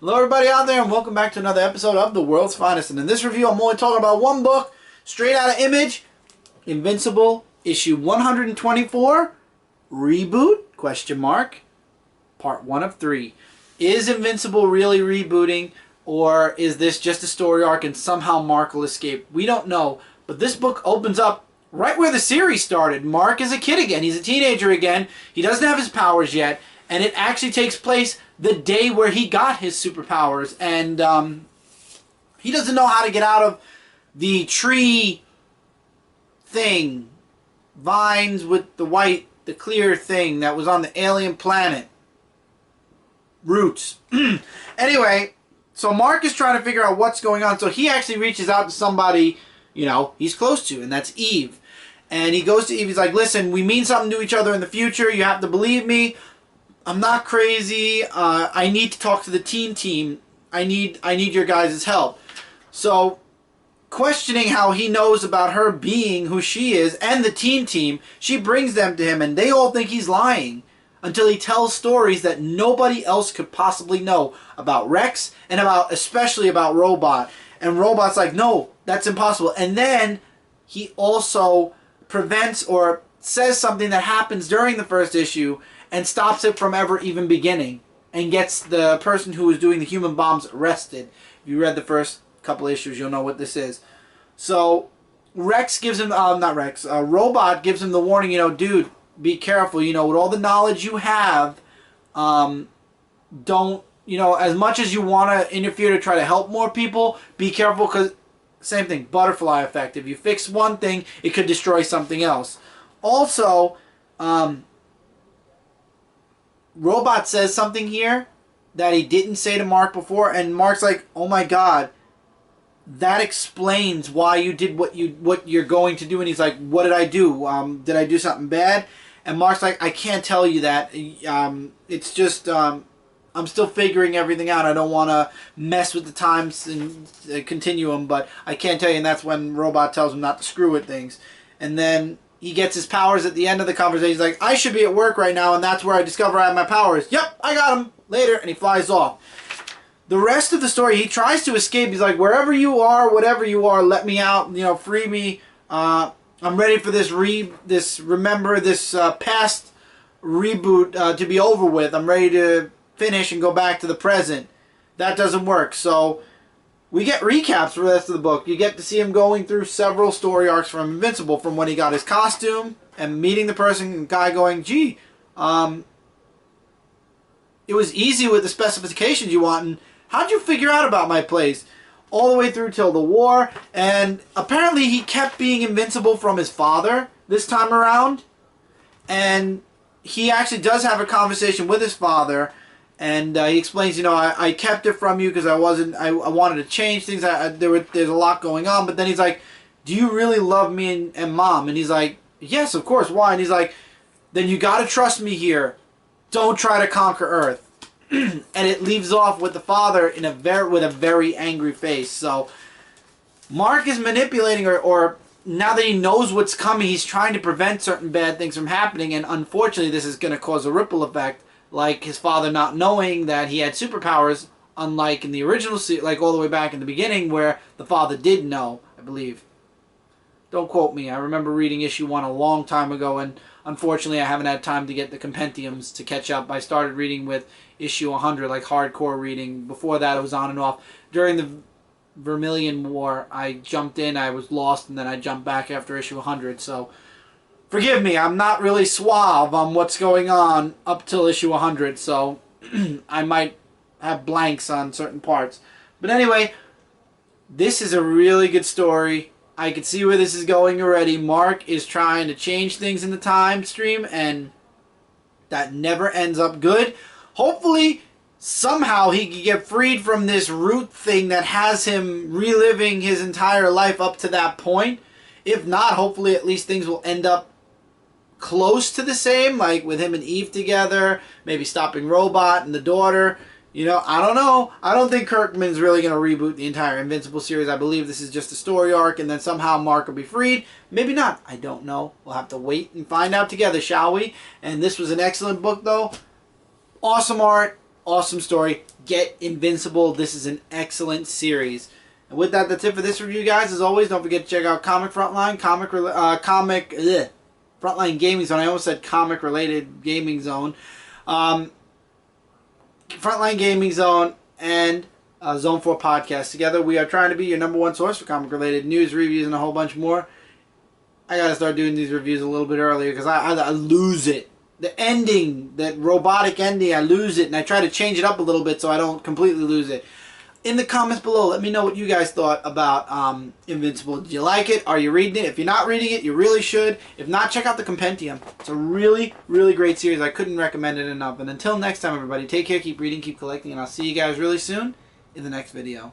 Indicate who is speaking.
Speaker 1: Hello everybody out there and welcome back to another episode of The World's Finest. And in this review I'm only talking about one book, straight out of Image, Invincible, issue 124, Reboot, ? Part 1 of 3. Is Invincible really rebooting, or is this just a story arc and somehow Mark will escape? We don't know, but this book opens up right where the series started. Mark is a kid again, he's a teenager again, he doesn't have his powers yet, and it actually takes place the day where he got his superpowers, and he doesn't know how to get out of the tree thing, vines with the clear thing that was on the alien planet. Roots. Anyway, so Mark is trying to figure out what's going on, so he actually reaches out to somebody, you know, he's close to, and that's Eve. And he goes to Eve, he's like, listen, we mean something to each other in the future, you have to believe me. I'm not crazy. I need to talk to the team. I need your guys' help. So, questioning how he knows about her being who she is and the team, she brings them to him and they all think he's lying until he tells stories that nobody else could possibly know about Rex and especially about Robot. And Robot's like, no, that's impossible. And then he also prevents or says something that happens during the first issue and stops it from ever even beginning, and gets the person who was doing the human bombs arrested. If you read the first couple issues, you'll know what this is. So Rex gives him, Robot gives him the warning, you know, dude, be careful, you know, with all the knowledge you have, don't, you know, as much as you want to interfere to try to help more people, be careful, because same thing, butterfly effect. If you fix one thing, it could destroy something else. Also, Robot says something here that he didn't say to Mark before, and Mark's like, oh my god, that explains why you did what you're going to do. And he's like, what did I do? Did I do something bad? And Mark's like, I can't tell you that. It's just, I'm still figuring everything out. I don't want to mess with the times and continuum, but I can't tell you. And that's when Robot tells him not to screw with things. And then he gets his powers at the end of the conversation. He's like, I should be at work right now, and that's where I discover I have my powers. Yep, I got them. Later, and he flies off. The rest of the story, he tries to escape. He's like, wherever you are, whatever you are, let me out. You know, free me. I'm ready for this past reboot to be over with. I'm ready to finish and go back to the present. That doesn't work. So we get recaps for the rest of the book. You get to see him going through several story arcs from Invincible, from when he got his costume and meeting the person, and guy going, gee, it was easy with the specifications you want, and how'd you figure out about my place? All the way through till the war, and apparently he kept being invincible from his father this time around, and he actually does have a conversation with his father. And he explains, you know, I kept it from you because I wanted to change things. There's a lot going on. But then he's like, do you really love me and Mom? And he's like, yes, of course. Why? And he's like, then you got to trust me here. Don't try to conquer Earth. And it leaves off with the father with a very angry face. So Mark is manipulating, or now that he knows what's coming, he's trying to prevent certain bad things from happening. And unfortunately, this is going to cause a ripple effect. Like his father not knowing that he had superpowers, unlike in the original, like all the way back in the beginning, where the father did know, I believe. Don't quote me. I remember reading issue 1 a long time ago, and unfortunately I haven't had time to get the compendiums to catch up. I started reading with issue 100, like hardcore reading. Before that, it was on and off. During the Vermilion War, I jumped in, I was lost, and then I jumped back after issue 100, so forgive me, I'm not really suave on what's going on up till issue 100, so I might have blanks on certain parts. But anyway, this is a really good story. I can see where this is going already. Mark is trying to change things in the time stream, and that never ends up good. Hopefully, somehow he can get freed from this root thing that has him reliving his entire life up to that point. If not, hopefully at least things will end up close to the same, like with him and Eve together, maybe stopping Robot and the daughter. You know, I don't know. I don't think Kirkman's really going to reboot the entire Invincible series. I believe this is just a story arc, and then somehow Mark will be freed. Maybe not. I don't know. We'll have to wait and find out together, shall we? And this was an excellent book, though. Awesome art. Awesome story. Get Invincible. This is an excellent series. And with that, that's it for this review, guys. As always, don't forget to check out Comic Frontline, Frontline Gaming Zone. I almost said comic-related gaming zone. Frontline Gaming Zone and Zone 4 Podcast. Together, we are trying to be your #1 source for comic-related news, reviews, and a whole bunch more. I gotta start doing these reviews a little bit earlier because I lose it. The ending, that robotic ending, I lose it, and I try to change it up a little bit so I don't completely lose it. In the comments below, let me know what you guys thought about Invincible. Did you like it? Are you reading it? If you're not reading it, you really should. If not, check out the Compendium. It's a really, really great series. I couldn't recommend it enough. And until next time, everybody, take care, keep reading, keep collecting, and I'll see you guys really soon in the next video.